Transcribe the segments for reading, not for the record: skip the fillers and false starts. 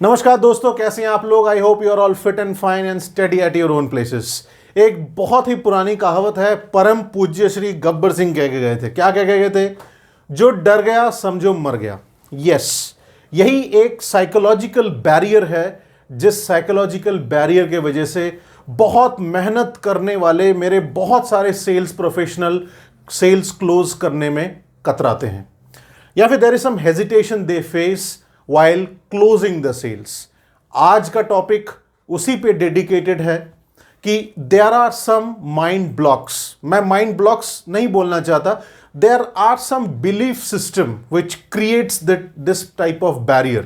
नमस्कार दोस्तों, कैसे हैं आप लोग। I hope you are all fit and fine and study at your own places. एक बहुत ही पुरानी कहावत है, परम पूज्य श्री गब्बर सिंह कह के गए थे। क्या कह के गए थे? जो डर गया समझो मर गया। यस, यही एक साइकोलॉजिकल बैरियर है, जिस साइकोलॉजिकल बैरियर के वजह से बहुत मेहनत करने वाले मेरे बहुत सारे सेल्स प्रोफेशनल सेल्स क्लोज करने में कतराते हैं, या फिर there is some hesitation they face while closing the sales। आज का टॉपिक उसी पे डेडिकेटेड है कि there are some mind blocks। मैं mind blocks नहीं बोलना चाहता, there are some belief system which creates this type of barrier।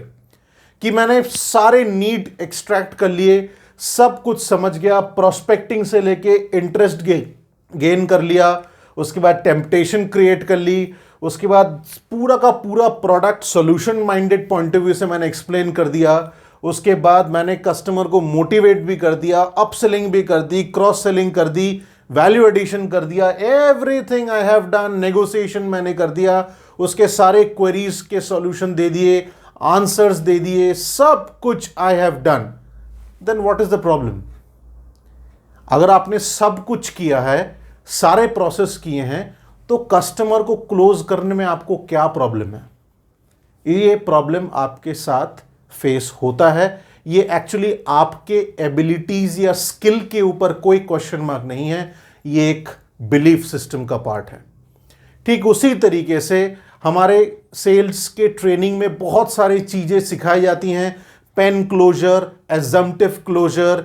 कि मैंने सारे नीड एक्सट्रैक्ट कर लिए, सब कुछ समझ गया, प्रोस्पेक्टिंग से लेके इंटरेस्ट गेन कर लिया, उसके बाद टेम्पटेशन क्रिएट कर ली, उसके बाद पूरा का पूरा product solution minded point of view से मैंने एक्सप्लेन कर दिया। उसके बाद मैंने कस्टमर को मोटिवेट भी कर दिया, अपसेलिंग भी कर दी, क्रॉस सेलिंग कर दी, वैल्यू एडिशन कर दिया, everything I have done. Negotiation मैंने कर दिया, उसके सारे क्वेरीज के सॉल्यूशन दे दिए, आंसर्स दे दिए, सब कुछ I have done. Then what is the problem? अगर आपने सब कुछ किया है, सारे प्रोसेस किए हैं, तो कस्टमर को क्लोज करने में आपको क्या प्रॉब्लम है? ये प्रॉब्लम आपके साथ फेस होता है। ये एक्चुअली आपके एबिलिटीज या स्किल के ऊपर कोई क्वेश्चन मार्क नहीं है, ये एक बिलीफ सिस्टम का पार्ट है। ठीक उसी तरीके से हमारे सेल्स के ट्रेनिंग में बहुत सारी चीजें सिखाई जाती हैं। Pen closure, assumptive closure,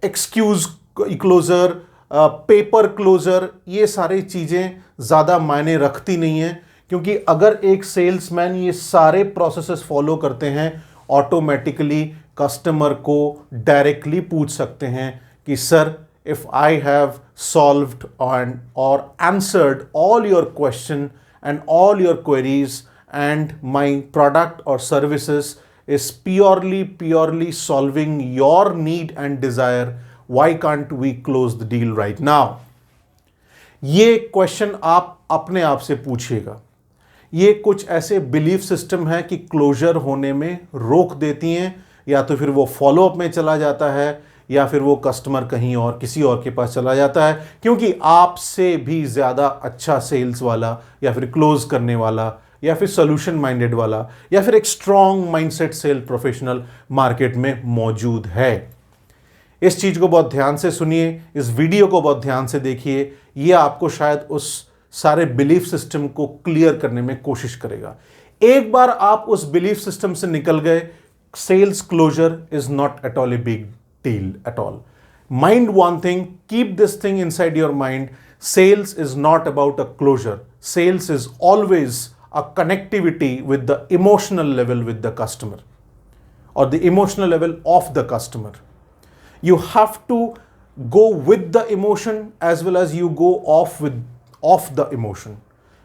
excuse closure, paper closure, ये सारी चीजें ज्यादा मायने रखती नहीं है, क्योंकि अगर एक सेल्समैन ये सारे प्रोसेसेस फॉलो करते हैं, ऑटोमेटिकली कस्टमर को डायरेक्टली पूछ सकते हैं कि sir, if I have solved और answered all your question and all your queries and my product और services is purely solving your need and desire, why can't we close the deal right now? ये question आप अपने आप से पूछिएगा। ये कुछ ऐसे बिलीफ सिस्टम है कि क्लोजर होने में रोक देती हैं, या तो फिर वो फॉलो अप में चला जाता है, या फिर वो कस्टमर कहीं और किसी और के पास चला जाता है, क्योंकि आपसे भी ज्यादा अच्छा सेल्स वाला, या फिर क्लोज करने वाला, या फिर सोल्यूशन माइंडेड वाला, या फिर एक strong mindset sell professional market में मौजूद है। इस चीज को बहुत ध्यान से सुनिए, इस वीडियो को बहुत ध्यान से देखिए। ये आपको शायद उस सारे बिलीफ सिस्टम को क्लियर करने में कोशिश करेगा। एक बार आप उस बिलीफ सिस्टम से निकल गए, sales closure is not at all a big deal at all. Mind one thing, keep this thing inside your mind. Sales is not about a closure, sales is always a connectivity with the emotional level with the customer, और the emotional level of the customer. You have to go with the emotion as well as you go off the emotion।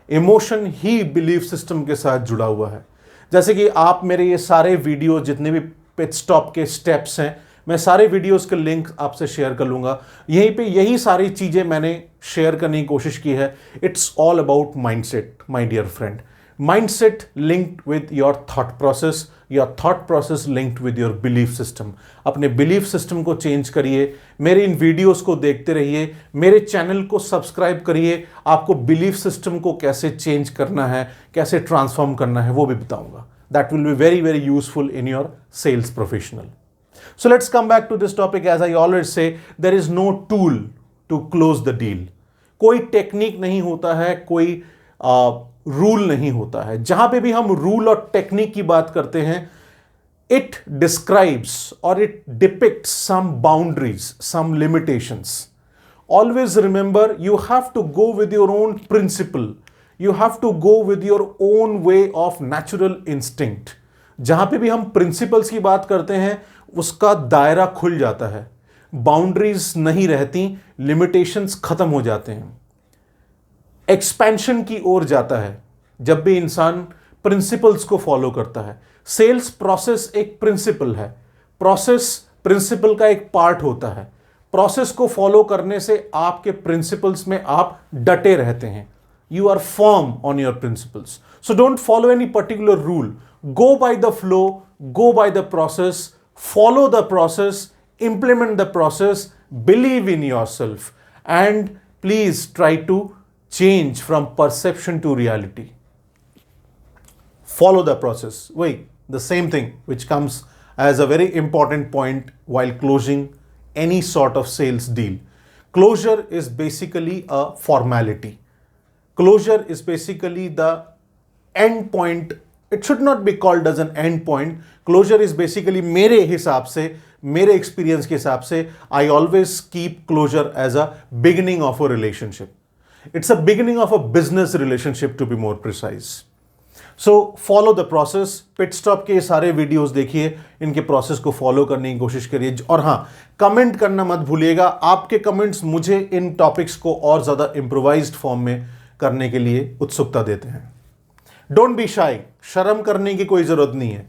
Emotion he belief system के साथ जुड़ा हुआ है। जैसे कि आप मेरे ये सारे वीडियो, जितने भी पिट स्टॉप के स्टेप्स हैं, मैं सारे वीडियोस के लिंक आपसे शेयर कर लूँगा। यहीं पे यही सारी चीज़ें मैंने शेयर करने की कोशिश की है। It's all about mindset my dear friend. Mindset linked with your thought process, your thought process linked with your belief system. अपने बिलीफ सिस्टम को चेंज करिए, मेरे इन वीडियोस को देखते रहिए, मेरे चैनल को सब्सक्राइब करिए। आपको बिलीफ सिस्टम को कैसे चेंज करना है, कैसे ट्रांसफॉर्म करना है, वो भी बताऊंगा। That will be very very useful in your sales professional. So let's come back to this topic. As I always say, there is no tool to close the deal। कोई technique नहीं होता है, कोई रूल नहीं होता है। जहां पे भी हम रूल और टेक्निक की बात करते हैं, इट डिस्क्राइब्स और it depicts some boundaries, some limitations. Always remember, you have to go with your own principle, you have to go with your own way of natural instinct. जहां पे भी हम प्रिंसिपल्स की बात करते हैं, उसका दायरा खुल जाता है, बाउंड्रीज नहीं रहती, लिमिटेशंस खत्म हो जाते हैं, एक्सपेंशन की ओर जाता है जब भी इंसान प्रिंसिपल्स को फॉलो करता है। सेल्स प्रोसेस एक प्रिंसिपल है, प्रोसेस प्रिंसिपल का एक पार्ट होता है। प्रोसेस को फॉलो करने से आपके प्रिंसिपल्स में आप डटे रहते हैं, you are firm on your principles. So don't follow any particular rule, Go by the flow, go by the process, follow the process, implement the process, believe in yourself, and please try to change from perception to reality. Follow the process. Wait, the same thing which comes as a very important point while closing any sort of sales deal. Closure is basically a formality. Closure is basically the end point. It should not be called as an end point. Closure is basically, मेरे हिसाब से, मेरे experience के हिसाब से, I always keep closure as a beginning of a relationship. It's a beginning of a business relationship, to be more precise. So follow the process. Pit stop के सारे videos देखिए, इनके प्रोसेस को फॉलो करने की कोशिश करिए, और हाँ, कमेंट करना मत भूलिएगा. आपके कमेंट्स मुझे इन टॉपिक्स को और ज़्यादा इम्प्रोवाइज्ड फॉर्म में करने के लिए उत्सुकता देते हैं. डोंट बी शाई. शर्म करने की कोई ज़रूरत नहीं है.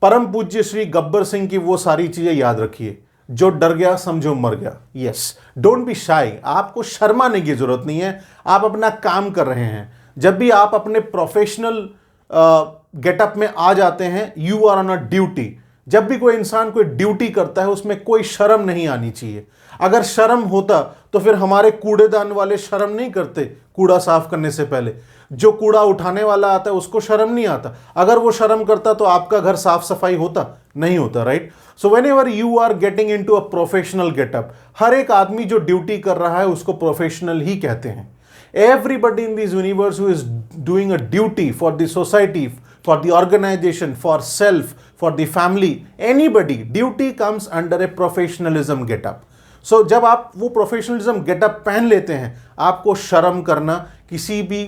परम पूज्य श्री गब्बर सिंह की वो सारी चीज़ें याद रखिए. जो डर गया समझो मर गया. यस, डोंट बी शाई. आपको शर्माने की ज़रूरत नहीं है. आप अपना काम कर रहे हैं. जब भी आप अपने प्रोफेशनल गेटअप में आ जाते हैं, you are on a duty. जब भी कोई इंसान कोई ड्यूटी करता है, उसमें कोई शर्म नहीं आनी चाहिए. अगर शर्म होता तो फिर हमारे कूड़ेदान वाले शर्म नहीं करते कूड़ा साफ करने से पहले. जो कूड़ा उठाने वाला आता है उसको शर्म नहीं आता. अगर वो शर्म करता तो आपका घर साफ सफाई होता? नहीं होता, right? So whenever you are getting into a professional getup, हर एक आदमी जो ड्यूटी कर रहा है उसको प्रोफेशनल ही कहते हैं. Everybody in this universe who is doing a duty for the society, for the organization, for self, for the family, anybody, duty comes under a professionalism getup. So जब आप वो professionalism getup पहन लेते हैं, आपको शर्म करना किसी भी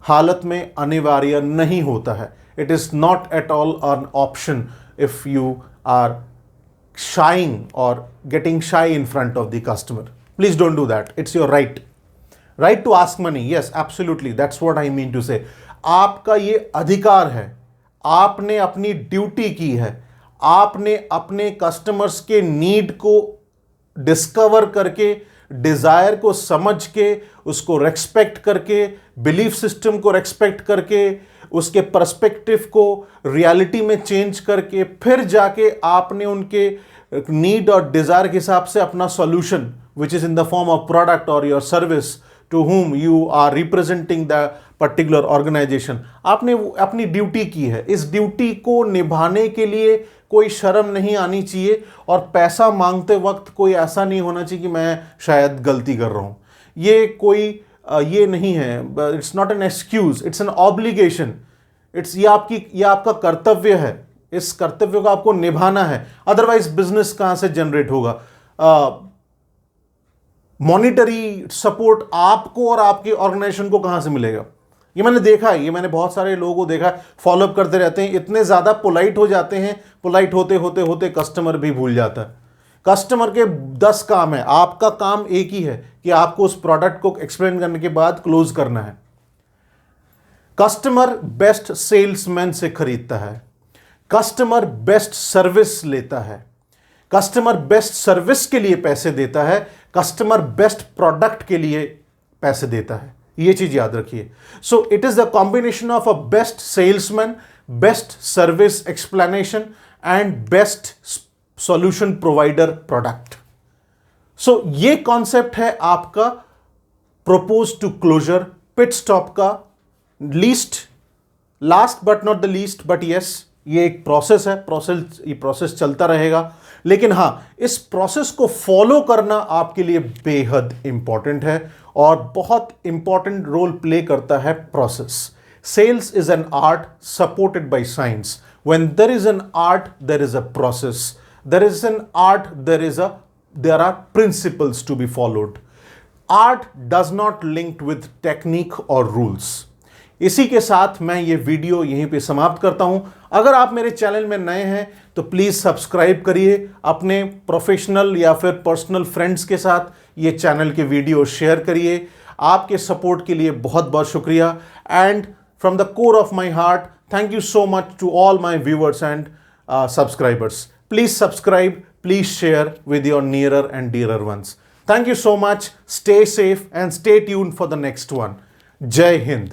हालत में अनिवार्य नहीं होता है. It is not at all an option if you are shying or getting shy in front of the customer. Please don't do that. It's your right. Right to ask money. Yes, absolutely. That's what I mean to say. आपका ये अधिकार है. आपने अपनी duty की है. आपने अपने कस्टमर्स के नीड को डिस्कवर करके, डिजायर को समझ के, उसको रेस्पेक्ट करके, बिलीफ सिस्टम को रेस्पेक्ट करके, उसके पर्सपेक्टिव को रियलिटी में चेंज करके, फिर जाके आपने उनके नीड और डिजायर के हिसाब से अपना solution, which is in the form of product और your service, to whom you are representing the particular organization, आपने अपनी ड्यूटी की है. इस ड्यूटी को निभाने के लिए कोई शर्म नहीं आनी चाहिए, और पैसा मांगते वक्त कोई ऐसा नहीं होना चाहिए कि मैं शायद गलती कर रहा हूँ. ये कोई ये नहीं है. It's not an excuse, it's an obligation. ये आपका कर्तव्य है. इस कर्तव्य को आपको निभाना है. अदरवाइज बिजनेस कहाँ से जनरेट होगा? मॉनिटरी सपोर्ट आपको और आपकी ऑर्गेनाइजेशन को कहां से मिलेगा? ये मैंने देखा है. ये मैंने बहुत सारे लोगों को देखा है, फॉलोअप करते रहते हैं, इतने ज़्यादा पोलाइट हो जाते हैं, पोलाइट होते होते होते कस्टमर भी भूल जाता है. कस्टमर के 10 काम है, आपका काम एक ही है कि आपको उस प्रोडक्ट को एक्सप्लेन करने के बाद क्लोज करना है. कस्टमर बेस्ट सेल्समैन से खरीदता है. कस्टमर बेस्ट सर्विस लेता है. कस्टमर बेस्ट सर्विस के लिए पैसे देता है. कस्टमर बेस्ट प्रोडक्ट के लिए पैसे देता है. ये चीज याद रखिए. So it is the combination of a best salesman, best service explanation and best solution provider product. So ये कॉन्सेप्ट है आपका propose to closure pit stop का last but not the least, but yes, ये एक process है. ये process चलता रहेगा, लेकिन हां, इस प्रोसेस को फॉलो करना आपके लिए बेहद इंपॉर्टेंट है, और बहुत इंपॉर्टेंट रोल प्ले करता है process. Sales is an art supported by science. When there is an art, there is a process. There is an art, there are principles to be followed. Art does not linked with technique और rules. इसी के साथ मैं ये video यहीं पे समाप्त करता हूं. अगर आप मेरे चैनल में नए हैं तो प्लीज़ सब्सक्राइब करिए. अपने प्रोफेशनल या फिर पर्सनल फ्रेंड्स के साथ ये चैनल के वीडियो शेयर करिए. आपके सपोर्ट के लिए बहुत बहुत शुक्रिया. And from the core of my heart, thank you so much to all my viewers and subscribers. Please subscribe, please share with your nearer and dearer ones. Thank you so much. Stay safe and stay tuned for the next one. Jai Hind.